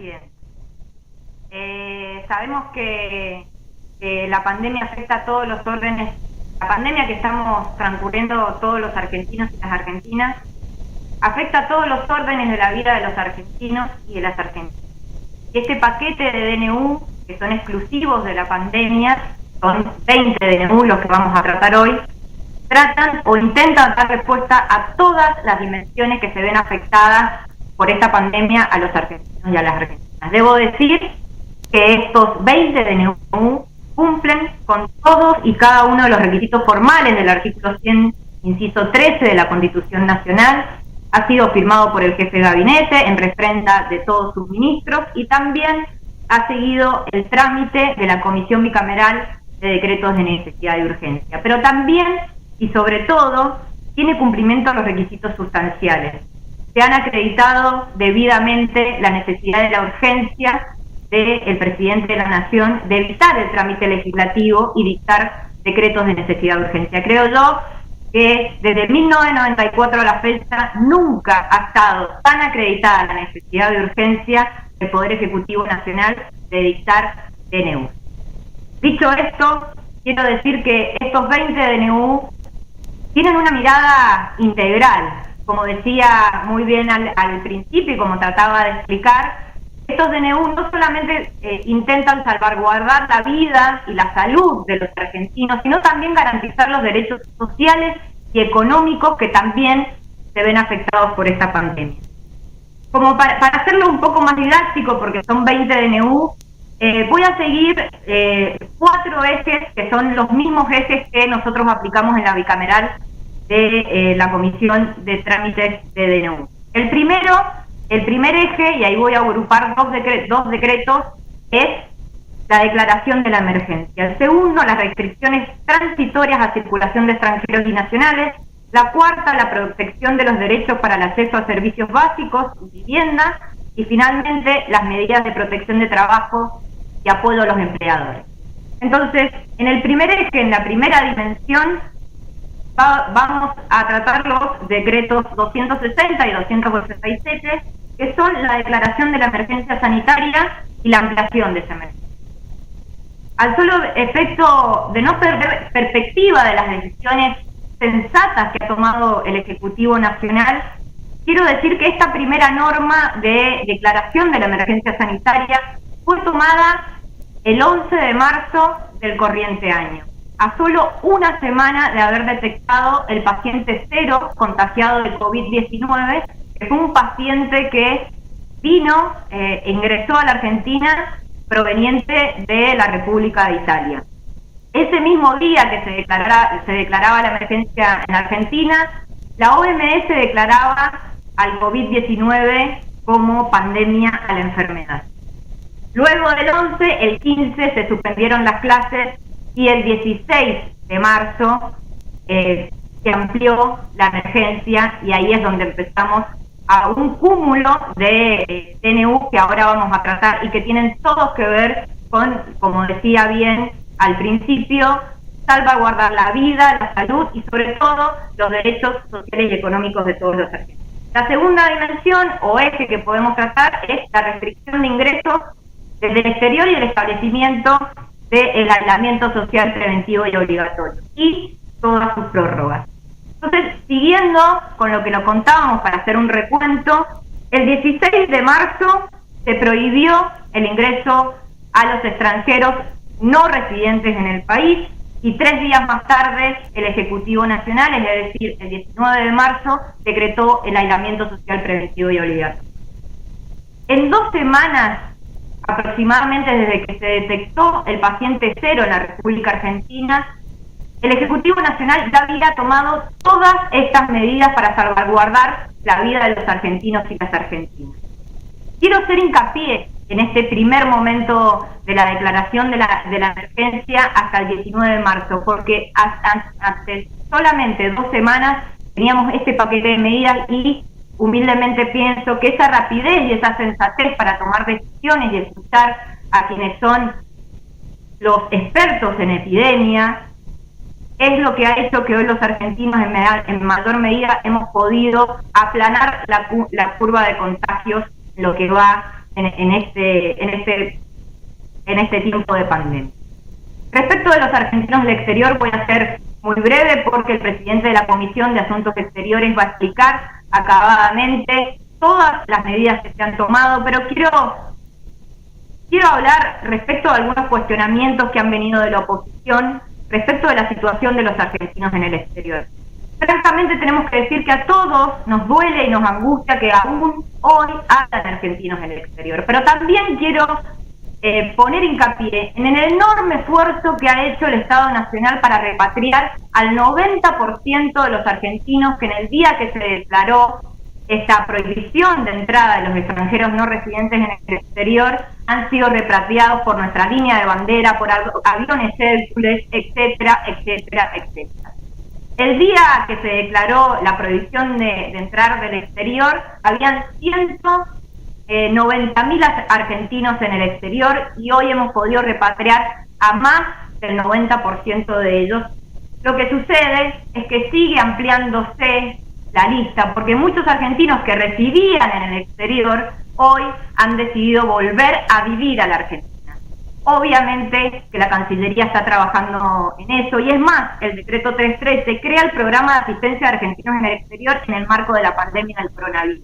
presidenta. Sabemos que la pandemia afecta a todos los órdenes, la pandemia que estamos transcurriendo todos los argentinos y las argentinas, afecta a todos los órdenes de la vida de los argentinos y de las argentinas. Y este paquete de DNU, que son exclusivos de la pandemia, son 20 DNU los que vamos a tratar hoy, tratan o intentan dar respuesta a todas las dimensiones que se ven afectadas por esta pandemia a los argentinos y a las argentinas. Debo decir que estos 20 DNU cumplen con todos y cada uno de los requisitos formales del artículo 100, inciso 13 de la Constitución Nacional. Ha sido firmado por el jefe de gabinete en refrenda de todos sus ministros y también ha seguido el trámite de la Comisión Bicameral de Decretos de Necesidad y Urgencia. Pero también y sobre todo tiene cumplimiento a los requisitos sustanciales. Se han acreditado debidamente la necesidad de la urgencia del presidente de la Nación de evitar el trámite legislativo y dictar decretos de necesidad de urgencia. Creo yo que desde 1994 a la fecha nunca ha estado tan acreditada la necesidad de urgencia del Poder Ejecutivo Nacional de dictar DNU. Dicho esto, quiero decir que estos 20 DNU tienen una mirada integral, como decía muy bien al principio y como trataba de explicar. Estos DNU no solamente intentan salvaguardar la vida y la salud de los argentinos, sino también garantizar los derechos sociales y económicos que también se ven afectados por esta pandemia. Como para hacerlo un poco más didáctico, porque son 20 DNU, voy a seguir 4 ejes que son los mismos ejes que nosotros aplicamos en la bicameral de la Comisión de Trámites de DNU. El primer eje, y ahí voy a agrupar dos decretos, es la declaración de la emergencia. El segundo, las restricciones transitorias a circulación de extranjeros y nacionales. La cuarta, la protección de los derechos para el acceso a servicios básicos y vivienda. Y finalmente, las medidas de protección de trabajo y apoyo a los empleadores. Entonces, en el primer eje, en la primera dimensión, vamos a tratar los decretos 260 y 287, que son la declaración de la emergencia sanitaria y la ampliación de esa emergencia. Al solo efecto de no perder perspectiva de las decisiones sensatas que ha tomado el Ejecutivo Nacional, quiero decir que esta primera norma de declaración de la emergencia sanitaria fue tomada el 11 de marzo del corriente año, a solo una semana de haber detectado el paciente cero contagiado de COVID-19, que fue un paciente que vino, ingresó a la Argentina proveniente de la República de Italia. Ese mismo día que se declaraba la emergencia en Argentina, la OMS declaraba al COVID-19 como pandemia a la enfermedad. Luego del 11, el 15 se suspendieron las clases y el 16 de marzo se amplió la emergencia y ahí es donde empezamos a un cúmulo de DNU que ahora vamos a tratar y que tienen todos que ver con, como decía bien al principio, salvaguardar la vida, la salud y sobre todo los derechos sociales y económicos de todos los argentinos. La segunda dimensión o eje que podemos tratar es la restricción de ingresos desde el exterior y el establecimiento del aislamiento social preventivo y obligatorio y todas sus prórrogas. Entonces, siguiendo con lo que nos contábamos para hacer un recuento, el 16 de marzo se prohibió el ingreso a los extranjeros no residentes en el país y 3 días más tarde el Ejecutivo Nacional, es decir, el 19 de marzo, decretó el aislamiento social preventivo y obligatorio. En 2 semanas aproximadamente desde que se detectó el paciente cero en la República Argentina, el Ejecutivo Nacional ya había tomado todas estas medidas para salvaguardar la vida de los argentinos y las argentinas. Quiero hacer hincapié en este primer momento de la declaración de la emergencia hasta el 19 de marzo, porque hace solamente 2 semanas teníamos este paquete de medidas y humildemente pienso que esa rapidez y esa sensatez para tomar decisiones y escuchar a quienes son los expertos en epidemia es lo que ha hecho que hoy los argentinos en mayor medida hemos podido aplanar la curva de contagios en lo que va en este tiempo de pandemia. Respecto de los argentinos del exterior, voy a ser muy breve porque el presidente de la Comisión de Asuntos Exteriores va a explicar acabadamente todas las medidas que se han tomado, pero quiero hablar respecto a algunos cuestionamientos que han venido de la oposición respecto de la situación de los argentinos en el exterior. Francamente tenemos que decir que a todos nos duele y nos angustia que aún hoy hayan argentinos en el exterior, pero también quiero poner hincapié en el enorme esfuerzo que ha hecho el Estado Nacional para repatriar al 90% de los argentinos que en el día que se declaró esta prohibición de entrada de los extranjeros no residentes en el exterior han sido repatriados por nuestra línea de bandera, por aviones Hércules, etcétera, etcétera, etcétera. El día que se declaró la prohibición de entrar del exterior, habían 190.000 argentinos en el exterior y hoy hemos podido repatriar a más del 90% de ellos. Lo que sucede es que sigue ampliándose la lista, porque muchos argentinos que residían en el exterior hoy han decidido volver a vivir a la Argentina. Obviamente que la Cancillería está trabajando en eso, y es más, el decreto 313 crea el programa de asistencia de argentinos en el exterior en el marco de la pandemia del coronavirus.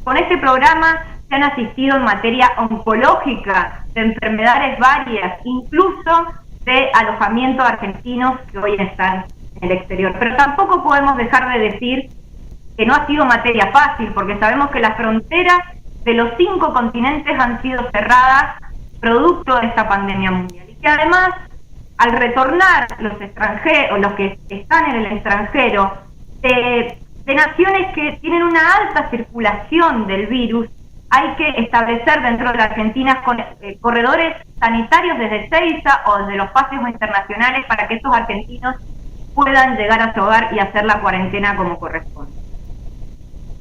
Con este programa se han asistido en materia oncológica, de enfermedades varias, incluso de alojamiento de argentinos que hoy están en el exterior. Pero tampoco podemos dejar de decir que no ha sido materia fácil, porque sabemos que las fronteras de los 5 continentes han sido cerradas producto de esta pandemia mundial. Y que además, al retornar los extranjeros, los que están en el extranjero, de naciones que tienen una alta circulación del virus, hay que establecer dentro de la Argentina corredores sanitarios desde Ezeiza o desde los pasos internacionales para que estos argentinos puedan llegar a su hogar y hacer la cuarentena como corresponde.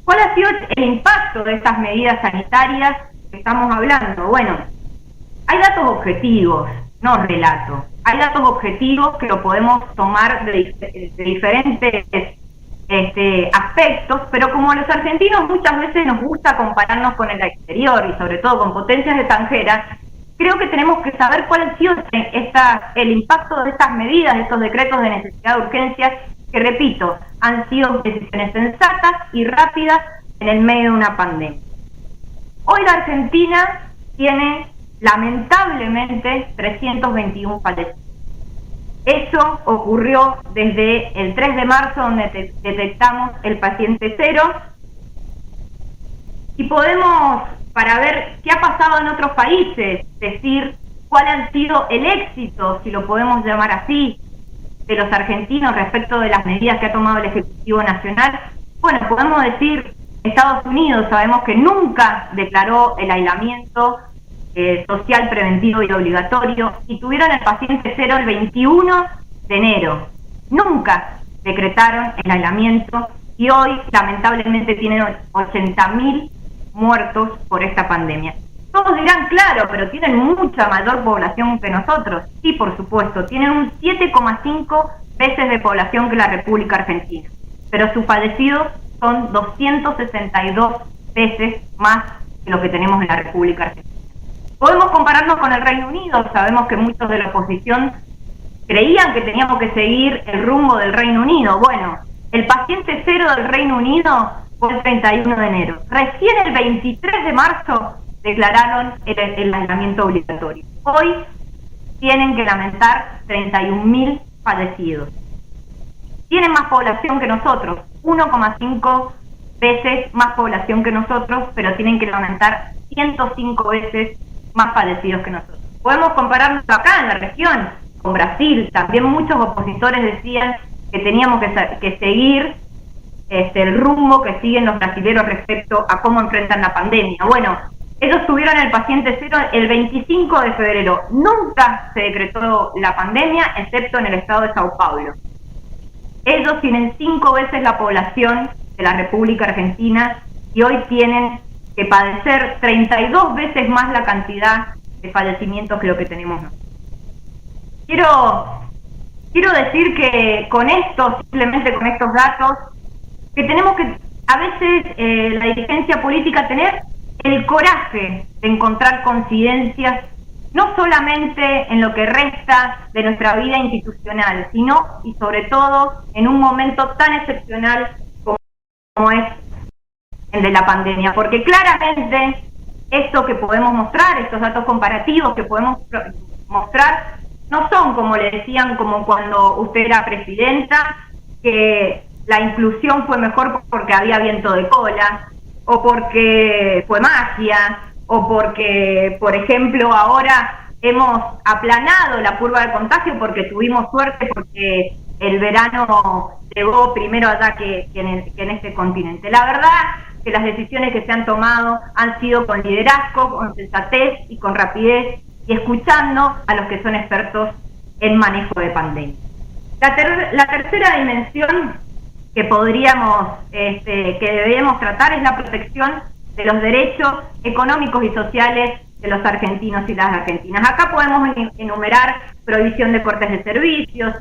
¿Cuál ha sido el impacto de estas medidas sanitarias que estamos hablando? Bueno, hay datos objetivos, no relatos. Hay datos objetivos que lo podemos tomar de diferentes aspectos, pero como a los argentinos muchas veces nos gusta compararnos con el exterior y sobre todo con potencias extranjeras, creo que tenemos que saber cuál ha sido el impacto de estas medidas, de estos decretos de necesidad de urgencia, que repito, han sido decisiones sensatas y rápidas en el medio de una pandemia. Hoy la Argentina tiene lamentablemente 321 fallecidos. Eso ocurrió desde el 3 de marzo, donde detectamos el paciente cero, y podemos, para ver qué ha pasado en otros países, decir cuál ha sido el éxito, si lo podemos llamar así, de los argentinos respecto de las medidas que ha tomado el Ejecutivo Nacional. Bueno, podemos decir, Estados Unidos sabemos que nunca declaró el aislamiento social, preventivo y obligatorio, y tuvieron el paciente cero el 21 de enero. Nunca decretaron el aislamiento y hoy lamentablemente tienen 80.000 muertos por esta pandemia. Todos dirán, claro, pero tienen mucha mayor población que nosotros. Sí, por supuesto, tienen un 7,5 veces de población que la República Argentina, pero sus fallecidos son 262 veces más que lo que tenemos en la República Argentina. Podemos compararnos con el Reino Unido. Sabemos que muchos de la oposición creían que teníamos que seguir el rumbo del Reino Unido. Bueno, el paciente cero del Reino Unido fue el 31 de enero. Recién el 23 de marzo declararon el aislamiento obligatorio. Hoy tienen que lamentar 31.000 fallecidos. Tienen más población que nosotros, 1,5 veces más población que nosotros, pero tienen que lamentar 105 veces más fallecidos que nosotros. Podemos compararnos acá en la región con Brasil. También muchos opositores decían que teníamos que seguir el rumbo que siguen los brasileños respecto a cómo enfrentan la pandemia. Bueno, ellos tuvieron el paciente cero el 25 de febrero. Nunca se decretó la pandemia, excepto en el estado de Sao Paulo. Ellos tienen 5 veces la población de la República Argentina y hoy tienen que padecer 32 veces más la cantidad de fallecimientos que lo que tenemos nosotros. Quiero decir que con esto, simplemente con estos datos, que tenemos que, a veces, la dirigencia política tener el coraje de encontrar coincidencias, no solamente en lo que resta de nuestra vida institucional, sino y sobre todo en un momento tan excepcional como es el de la pandemia, porque claramente esto que podemos mostrar, estos datos comparativos que podemos mostrar, no son, como le decían, como cuando usted era presidenta, que la inclusión fue mejor porque había viento de cola, o porque fue magia, o porque, por ejemplo, ahora hemos aplanado la curva de contagio porque tuvimos suerte, porque el verano llegó primero allá que en este continente. La verdad que las decisiones que se han tomado han sido con liderazgo, con sensatez y con rapidez, y escuchando a los que son expertos en manejo de pandemia. La tercera dimensión que que deberíamos tratar es la protección de los derechos económicos y sociales de los argentinos y las argentinas. Acá podemos enumerar prohibición de cortes de servicios,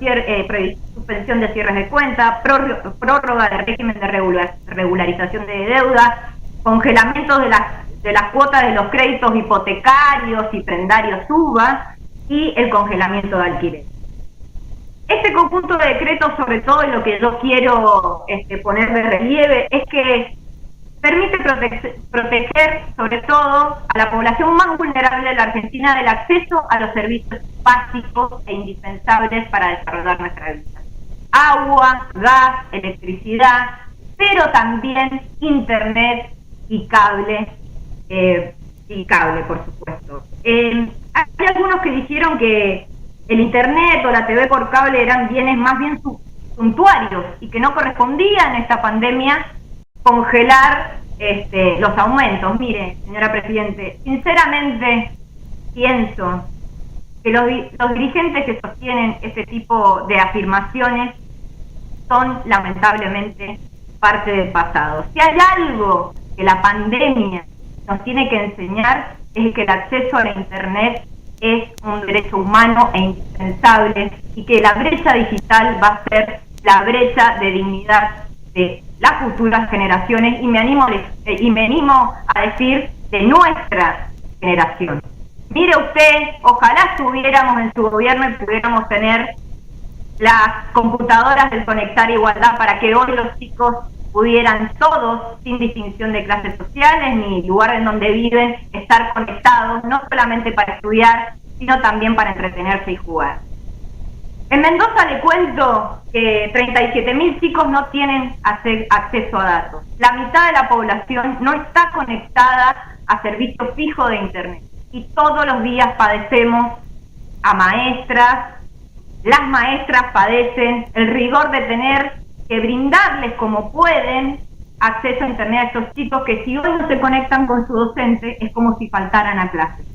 suspensión de cierres de cuenta, prórroga de régimen de regularización de deuda, congelamiento de las cuotas de los créditos hipotecarios y prendarios UBA y el congelamiento de alquiler. Este conjunto de decretos, sobre todo, lo que yo quiero poner de relieve es que permite proteger, sobre todo, a la población más vulnerable de la Argentina del acceso a los servicios básicos e indispensables para desarrollar nuestra vida. Agua, gas, electricidad, pero también internet y cable, por supuesto. Hay algunos que dijeron que el internet o la TV por cable eran bienes más bien suntuarios y que no correspondía en esta pandemia congelar los aumentos. Mire, señora Presidente, sinceramente pienso que los dirigentes que sostienen este tipo de afirmaciones son lamentablemente parte del pasado. Si hay algo que la pandemia nos tiene que enseñar es que el acceso a la internet es un derecho humano e indispensable y que la brecha digital va a ser la brecha de dignidad de las futuras generaciones y me animo a decir de nuestra generación. Mire usted, ojalá estuviéramos en su gobierno y pudiéramos tener las computadoras del Conectar Igualdad para que hoy los chicos pudieran todos, sin distinción de clases sociales ni lugar en donde viven, estar conectados, no solamente para estudiar, sino también para entretenerse y jugar. En Mendoza le cuento que 37.000 chicos no tienen acceso a datos. La mitad de la población no está conectada a servicios fijos de internet. Y todos los días padecemos a maestras, las maestras padecen el rigor de tener que brindarles como pueden acceso a internet a estos chicos que si hoy no se conectan con su docente es como si faltaran a clases.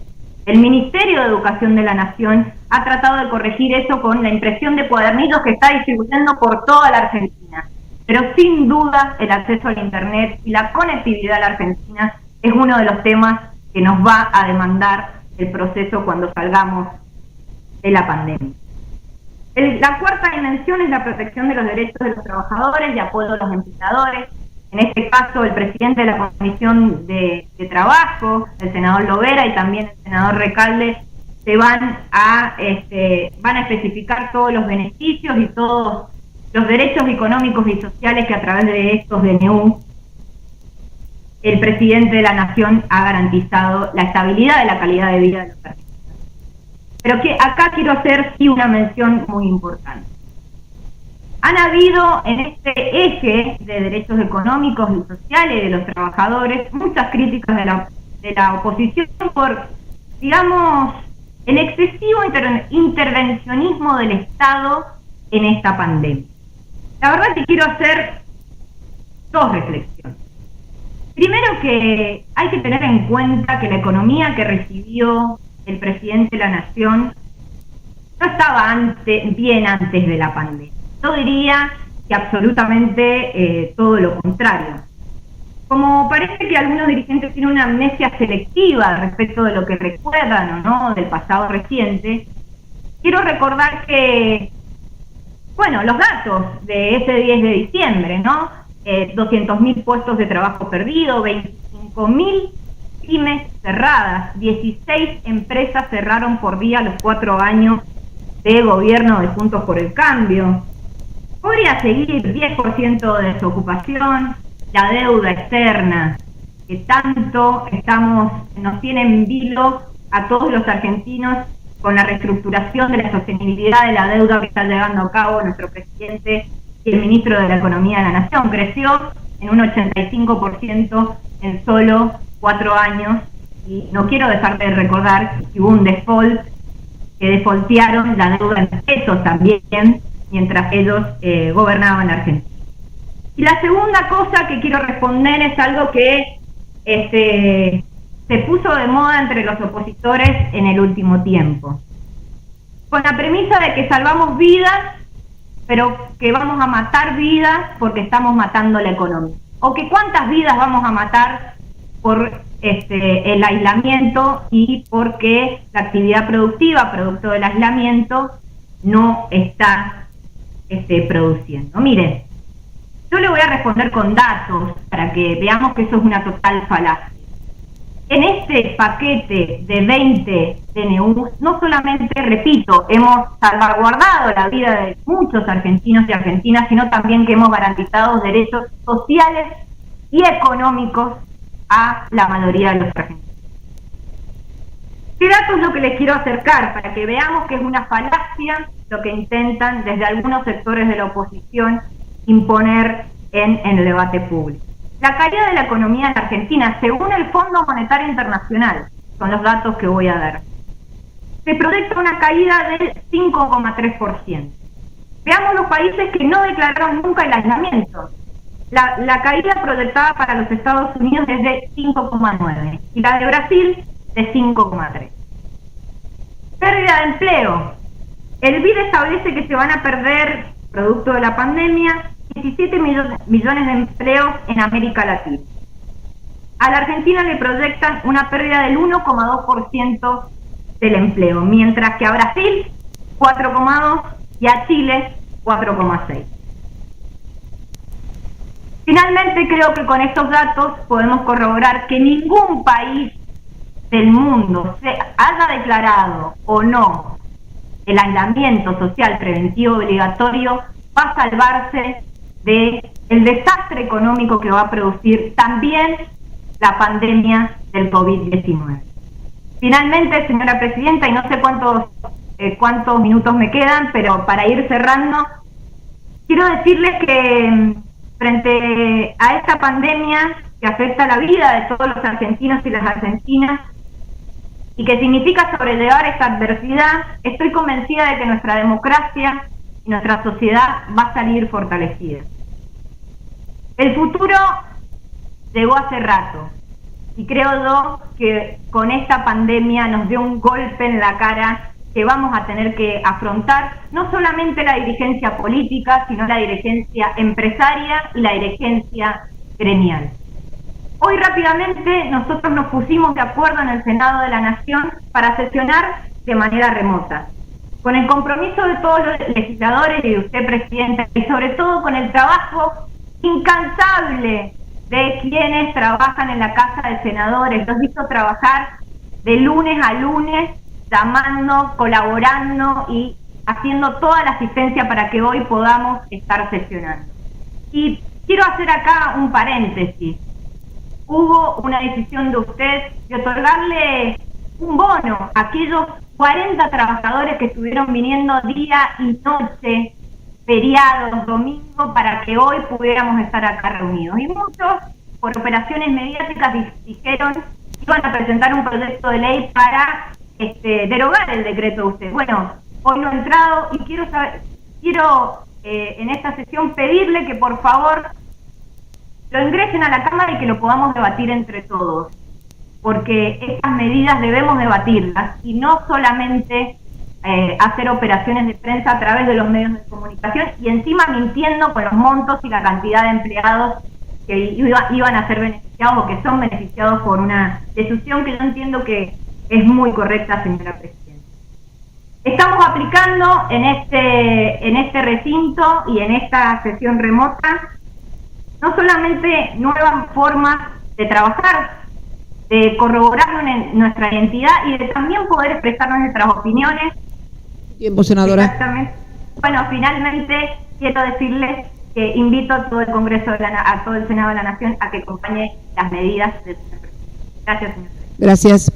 El Ministerio de Educación de la Nación ha tratado de corregir eso con la impresión de cuadernillos que está distribuyendo por toda la Argentina. Pero sin duda el acceso al internet y la conectividad a la Argentina es uno de los temas que nos va a demandar el proceso cuando salgamos de la pandemia. La cuarta dimensión es la protección de los derechos de los trabajadores y apoyo a los empleadores. En este caso, el presidente de la Comisión de Trabajo, el senador Lovera y también el senador Recalde, van a especificar todos los beneficios y todos los derechos económicos y sociales que a través de estos DNU el presidente de la Nación ha garantizado la estabilidad de la calidad de vida de los argentinos. Pero que acá quiero hacer sí una mención muy importante. Han habido en este eje de derechos económicos y sociales de los trabajadores muchas críticas de la oposición por, digamos, el excesivo intervencionismo del Estado en esta pandemia. La verdad que quiero hacer dos reflexiones. Primero, que hay que tener en cuenta que la economía que recibió el presidente de la Nación no estaba bien antes de la pandemia. Yo diría que absolutamente todo lo contrario. Como parece que algunos dirigentes tienen una amnesia selectiva respecto de lo que recuerdan o no del pasado reciente, quiero recordar que, bueno, los datos de ese 10 de diciembre, ¿no? 200.000 puestos de trabajo perdidos, 25.000 pymes cerradas. 16 empresas cerraron por día los 4 años de gobierno de Juntos por el Cambio. Podría seguir, 10% de desocupación, la deuda externa, que tanto nos tiene en vilo a todos los argentinos con la reestructuración de la sostenibilidad de la deuda que está llevando a cabo nuestro presidente y el ministro de la Economía de la Nación. Creció en un 85% en solo 4 años, y no quiero dejar de recordar que hubo un default, que defaultearon la deuda en pesos también, mientras ellos gobernaban Argentina. Y la segunda cosa que quiero responder es algo que se puso de moda entre los opositores en el último tiempo, con la premisa de que salvamos vidas, pero que vamos a matar vidas porque estamos matando la economía, o que cuántas vidas vamos a matar por el aislamiento y porque la actividad productiva, producto del aislamiento, no está produciendo. Miren, yo le voy a responder con datos para que veamos que eso es una total falacia. En este paquete de 20 DNU, no solamente, repito, hemos salvaguardado la vida de muchos argentinos y argentinas, sino también que hemos garantizado derechos sociales y económicos a la mayoría de los argentinos. ¿Qué datos es lo que les quiero acercar para que veamos que es una falacia lo que intentan desde algunos sectores de la oposición imponer en el debate público? La caída de la economía en Argentina, según el Fondo Monetario Internacional, son los datos que voy a dar, se proyecta una caída del 5,3%. Veamos los países que no declararon nunca el aislamiento. La caída proyectada para los Estados Unidos es de 5,9% y la de Brasil de 5,3%. Pérdida de empleo. El BID establece que se van a perder, producto de la pandemia, 17 millones de empleos en América Latina. A la Argentina le proyectan una pérdida del 1,2% del empleo, mientras que a Brasil 4,2% y a Chile 4,6%. Finalmente, creo que con estos datos podemos corroborar que ningún país del mundo se haya declarado o no el aislamiento social preventivo obligatorio va a salvarse del desastre económico que va a producir también la pandemia del COVID-19. Finalmente, señora presidenta, y no sé cuántos minutos me quedan, pero para ir cerrando, quiero decirles que frente a esta pandemia que afecta la vida de todos los argentinos y las argentinas y que significa sobrellevar esta adversidad, estoy convencida de que nuestra democracia y nuestra sociedad va a salir fortalecida. El futuro llegó hace rato y creo yo que con esta pandemia nos dio un golpe en la cara que vamos a tener que afrontar, no solamente la dirigencia política, sino la dirigencia empresaria y la dirigencia gremial. Hoy rápidamente nosotros nos pusimos de acuerdo en el Senado de la Nación para sesionar de manera remota, con el compromiso de todos los legisladores y de usted, Presidenta, y sobre todo con el trabajo incansable de quienes trabajan en la Casa de Senadores. Los hizo trabajar de lunes a lunes, llamando, colaborando y haciendo toda la asistencia para que hoy podamos estar sesionando. Y quiero hacer acá un paréntesis. Hubo una decisión de usted de otorgarle un bono a aquellos 40 trabajadores que estuvieron viniendo día y noche, feriados, domingos, para que hoy pudiéramos estar acá reunidos. Y muchos, por operaciones mediáticas, dijeron que iban a presentar un proyecto de ley para derogar el decreto de usted. Bueno, hoy lo he entrado y quiero en esta sesión pedirle que por favor lo ingresen a la Cámara y que lo podamos debatir entre todos, porque estas medidas debemos debatirlas y no solamente hacer operaciones de prensa a través de los medios de comunicación y encima mintiendo con los montos y la cantidad de empleados que iban a ser beneficiados o que son beneficiados por una decisión que yo entiendo que es muy correcta, señora Presidenta. Estamos aplicando en este recinto y en esta sesión remota no solamente nuevas formas de trabajar, de corroborar nuestra identidad y de también poder expresar nuestras opiniones. Tiempo, senadora. Exactamente. Bueno, finalmente quiero decirles que invito a todo el Congreso, a todo el Senado de la Nación a que acompañe las medidas del presidente. Gracias, señor. Gracias.